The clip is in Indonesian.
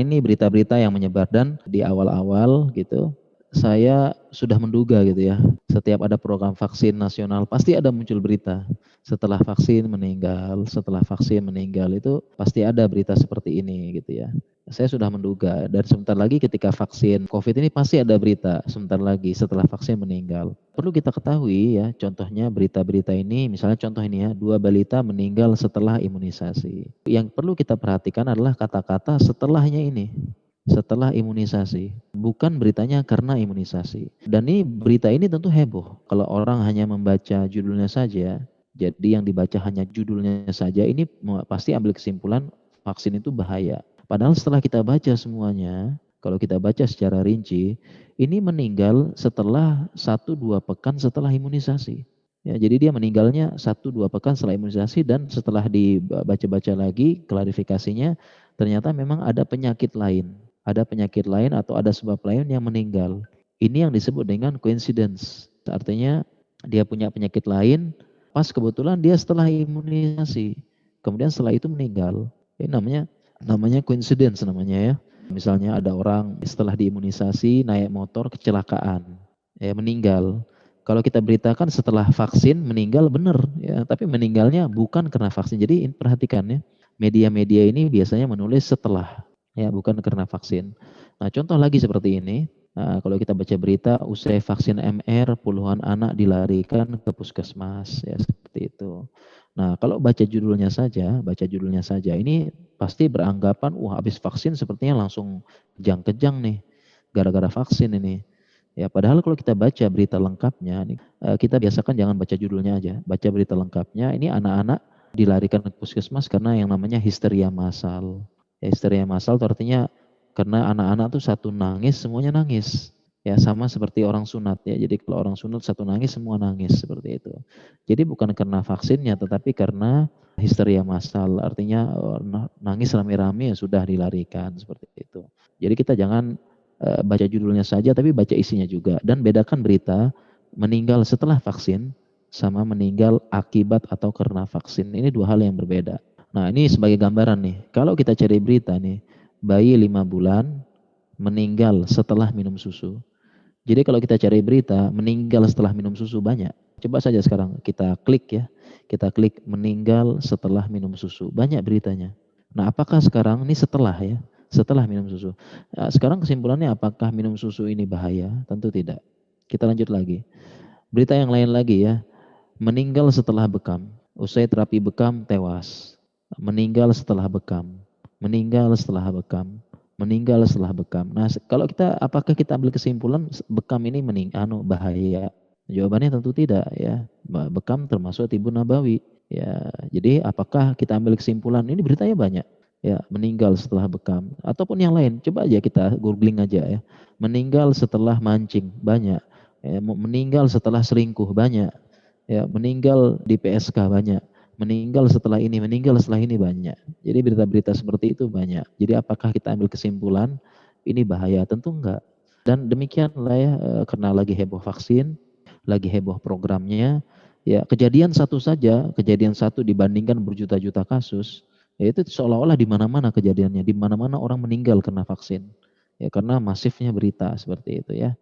Ini berita-berita yang menyebar dan di awal-awal gitu, saya sudah menduga gitu ya, setiap ada program vaksin nasional pasti ada muncul berita. Setelah vaksin meninggal itu pasti ada berita seperti ini gitu ya. Saya sudah menduga dan sebentar lagi ketika vaksin COVID ini pasti ada berita sebentar lagi setelah vaksin meninggal. Perlu kita ketahui ya, contohnya berita-berita ini, misalnya contoh ini ya, 2 balita meninggal setelah imunisasi. Yang perlu kita perhatikan adalah kata-kata setelahnya ini. Setelah imunisasi, bukan beritanya karena imunisasi. Dan ini berita ini tentu heboh. Kalau orang hanya membaca judulnya saja, jadi yang dibaca hanya judulnya saja, ini pasti ambil kesimpulan vaksin itu bahaya. Padahal setelah kita baca semuanya, kalau kita baca secara rinci, ini meninggal setelah 1-2 pekan setelah imunisasi. Ya, jadi dia meninggalnya 1-2 pekan setelah imunisasi dan setelah dibaca-baca lagi klarifikasinya, ternyata memang ada penyakit lain. Ada penyakit lain atau ada sebab lain yang meninggal. Ini yang disebut dengan coincidence. Artinya dia punya penyakit lain, pas kebetulan dia setelah imunisasi. Kemudian setelah itu meninggal. Ini namanya coincidence namanya ya. Misalnya ada orang setelah diimunisasi naik motor kecelakaan, ya meninggal. Kalau kita beritakan setelah vaksin meninggal benar ya, tapi meninggalnya bukan karena vaksin. Jadi perhatikan ya, media-media ini biasanya menulis setelah ya, bukan karena vaksin. Nah, contoh lagi seperti ini. Nah, kalau kita baca berita usai vaksin MR puluhan anak dilarikan ke puskesmas ya seperti itu. Nah, kalau baca judulnya saja, ini pasti beranggapan, wah habis vaksin sepertinya langsung kejang-kejang nih, gara-gara vaksin ini. Ya, padahal kalau kita baca berita lengkapnya, kita biasakan jangan baca judulnya aja, baca berita lengkapnya. Ini anak-anak dilarikan ke puskesmas karena yang namanya histeria massal. Ya, histeria massal itu artinya karena anak-anak tuh satu nangis, semuanya nangis. Ya, sama seperti orang sunat ya. Jadi kalau orang sunat satu nangis, semua nangis seperti itu. Jadi bukan karena vaksinnya, tetapi karena histeria massal, artinya nangis rame-rame ya sudah dilarikan seperti itu. Jadi kita jangan baca judulnya saja, tapi baca isinya juga. Dan bedakan berita meninggal setelah vaksin sama meninggal akibat atau karena vaksin. Ini 2 hal yang berbeda. Nah, ini sebagai gambaran nih. Kalau kita cari berita nih, bayi 5 bulan meninggal setelah minum susu. Jadi kalau kita cari berita meninggal setelah minum susu banyak. Coba saja sekarang kita klik ya. Kita klik meninggal setelah minum susu. Banyak beritanya. Nah, apakah sekarang ini setelah ya? Setelah minum susu. Nah, sekarang kesimpulannya apakah minum susu ini bahaya? Tentu tidak. Kita lanjut lagi. Berita yang lain lagi ya. Meninggal setelah bekam. Usai terapi bekam tewas. Meninggal setelah bekam. Meninggal setelah bekam. Meninggal setelah bekam. Nah, kalau apakah kita ambil kesimpulan bekam ini bahaya? Jawabannya tentu tidak ya. Bekam termasuk tibu nabawi. Ya, jadi apakah kita ambil kesimpulan ini beritanya banyak? Ya, meninggal setelah bekam ataupun yang lain. Coba aja kita googling aja ya. Meninggal setelah mancing banyak. Ya, meninggal setelah selingkuh banyak. Ya, meninggal di PSK banyak. Meninggal setelah ini banyak. Jadi berita-berita seperti itu banyak. Jadi apakah kita ambil kesimpulan ini bahaya? Tentu enggak. Dan demikianlah ya, karena lagi heboh vaksin, lagi heboh programnya, ya kejadian satu dibandingkan berjuta-juta kasus, ya itu seolah-olah di mana-mana kejadiannya, di mana-mana orang meninggal karena vaksin. Ya karena masifnya berita seperti itu ya.